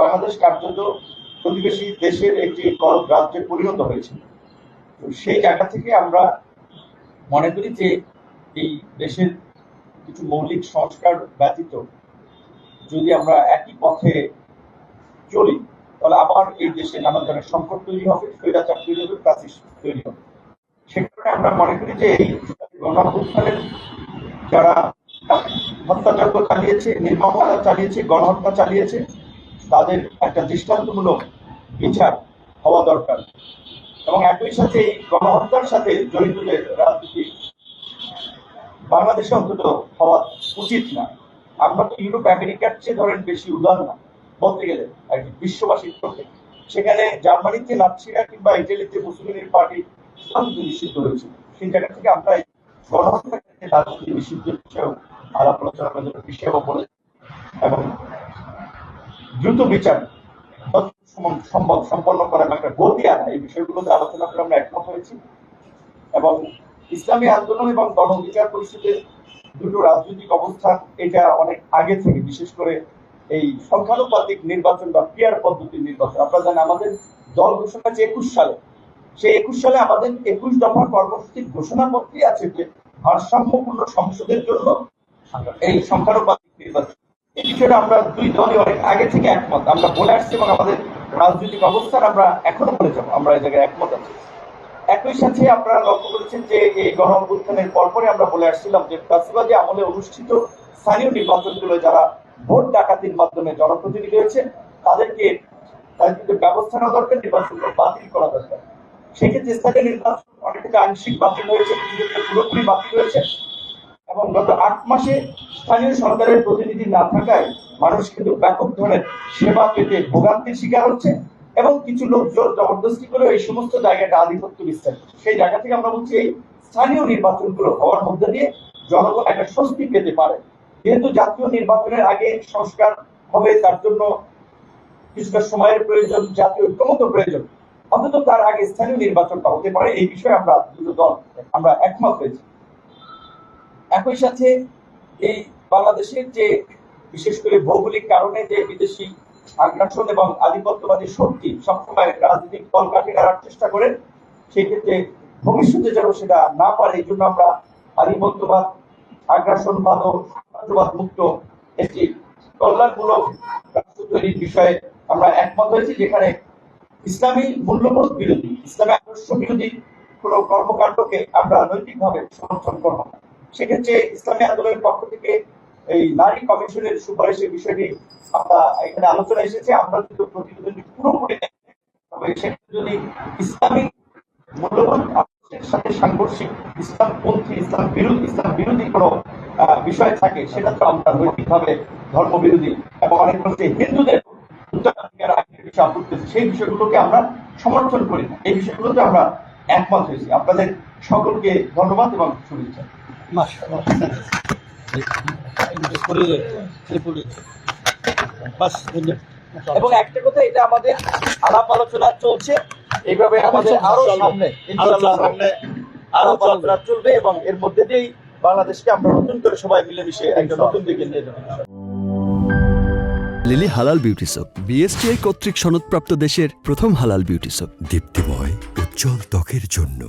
বাংলাদেশ কার্যত প্রতিবেশী দেশের একটি করদ রাজ্যে পরিণত হয়েছে। সেই জায়গা থেকে আমরা মনে করি যে এই দেশের কিছু মৌলিক সংস্কার ব্যতীত যদি আমরা একই পথে চলি তাহলে আবার এই দেশে নানা ধরনের সংকট তৈরি হবে, স্বৈরাচার তৈরি হবে, প্রাচীর তৈরি হবে। সে কারণে আমরা মনে করি যে এই গণঅভ্যুত্থানের যারা হত্যাযজ্ঞ চালিয়েছে, নির্মমতা চালিয়েছে, গণহত্যা চালিয়েছে, তাদের একটা দৃষ্টান্তমূলক বিচার হওয়া দরকার। এবং একই সাথে এই গণহত্যার সাথে জড়িতদের রাজনীতি বাংলাদেশে অন্তত হওয়া উচিত না। আমরা তো ইউরোপ আমেরিকার চেয়ে ধরেন বেশি উদার না বলতে গেলে আর কি বিশ্ববাসীর চোখে। সেখানে জার্মানিতে নাৎসিরা কিংবা ইটালিতে মুসলিমের পার্টি নিষিদ্ধ হয়েছিল। সেই জায়গা থেকে আমরা এই গণহত্যার ক্ষেত্রে রাজনীতি নিষিদ্ধের বিষয়েও আলাপ আলোচনার জন্য বিষয়ও বলে এবং দ্রুত বিচার সম্ভব সম্পন্ন করা একটা গতি আনা, এই বিষয়গুলোতে আলোচনা করে আমরা একমত হয়েছি। এবং ইসলামী আন্দোলন এবং গণ অধিকার পরিষদের দুটো রাজনৈতিক অবস্থান এটা অনেক আগে থেকে, বিশেষ করে এই সংখ্যানুপাতিক নির্বাচন বা পিয়ার পদ্ধতির নির্বাচন। আপনারা জানেন আমাদের দল ঘোষণা যে 21 সালে, সেই 21 সালে আমাদের 21 দফা কর্মসূচির ঘোষণাপত্রে আছে যে ভারসাম্যপূর্ণ সংসদের জন্য এই সংখ্যানুপাতিক নির্বাচন। এই বিষয়টা আমরা দুই দলই অনেক আগে থেকে একমত, আমরা বলে আসছি এবং আমাদের রাজনৈতিক অবস্থান আমরা এখনো বলে যাবো, আমরা এই জায়গায় একমত আছি। একই সাথে আপনারা লক্ষ্য করেছেন যে এই গণঅভ্যুত্থানের পরপরই আমরা বলে আসছিলাম যে ফ্যাসিবাদী আমলে অনুষ্ঠিত স্থানীয় নির্বাচনগুলো যারা ভোট ডাকাতির মাধ্যমে জনপ্রতিনিধি হয়েছে তাদেরকে ব্যবস্থা নেওয়া দরকার, নির্বাচনগুলো বাতিল করা দরকার। সেক্ষেত্রে স্থানীয় নির্বাচন অনেকটা আংশিক বাতিল হয়েছে, পুরোপুরি বাতিল হয়েছে। এবং গত 8 মাসে স্থানীয় সরকারের প্রতিনিধি না থাকায় মানুষ কিন্তু ব্যাপক ধরনের সেবা পেতে ভোগান্তির শিকার হচ্ছে এবং কিছু লোক জোর জবরদস্তি করে এই সমস্ত জায়গাটা আধিপত্য বিস্তার করছে। সেই জায়গা থেকে আমরা বলছি এই স্থানীয় নির্বাচনগুলো হওয়ার মধ্যে দিয়ে জনগণ একটা স্বস্তি পেতে পারে। যেহেতু জাতীয় নির্বাচনের আগে সংস্কার হবে, তার জন্য কিছুটা সময়ের প্রয়োজন, জাতীয় ঐক্যমত প্রয়োজন, অন্তত তার আগে স্থানীয় নির্বাচনটা হতে পারে। এই বিষয়ে আমরা দুটো দল আমরা একমত হয়েছি। একই সাথে এই বাংলাদেশের যে বিশেষ করে ভৌগোলিক কারণে যে বিদেশি আগ্রাসন এবং আধিপত্যবাদী শক্তি সবসময় রাজনৈতিক কলকাঠি করার চেষ্টা করে, সেই ক্ষেত্রে ভবিষ্যতে যেন সেটা না পারে এই জন্য আমরা আধিপত্যবাদ, আগ্রাসনবাদ ও সন্ত্রাসবাদ মুক্ত একটি কল্যাণমূলক রাষ্ট্র তৈরির বিষয়ে আমরা একমত হয়েছি, যেখানে ইসলামী মূল্যবোধ বিরোধী, ইসলামী আদর্শ বিরোধী কোন কর্মকাণ্ডকে আমরা নৈতিকভাবে সমর্থন করব না। সেক্ষেত্রে ইসলামী আন্দোলনের পক্ষ থেকে এই নারী কমিশনের সুপারিশের বিষয়টি আমরা এখানে আলোচনা এসেছে। আমরা কিন্তু প্রতিবেদনটি পুরোপুরি তবে সেক্ষেত্রে যদি ইসলামিক মূল্যবোধ সাথে সাংঘর্ষিক ইসলামপন্থী, ইসলাম বিরোধী কোনো বিষয় থাকে, সেটা তো আমরা নৈতিকভাবে ধর্মবিরোধী এবং অনেক ক্ষেত্রে হিন্দুদের সেই বিষয়গুলোকে আমরা সমর্থন করি না। এই বিষয়গুলোতে আমরা একমত হয়েছি। আপনাদের সকলকে ধন্যবাদ এবং শুভেচ্ছা। এবং একটা কথা, এটা আমাদের আলাপ আলোচনা চলছে, এইভাবে আমাদের আরো সামনে আলাপ আলোচনা চলবে এবং এর মধ্যে দিয়েই বাংলাদেশকে আমরা নতুন করে সবাই মিলেমিশে একটা নতুন দিকে নিয়ে যাবো। লিলি হালাল বিউটি সোপ, বিএসটিআই কর্তৃক সনদপ্রাপ্ত দেশের প্রথম হালাল বিউটি সোপ, দীপ্তিময় উজ্জ্বল ত্বকের জন্য।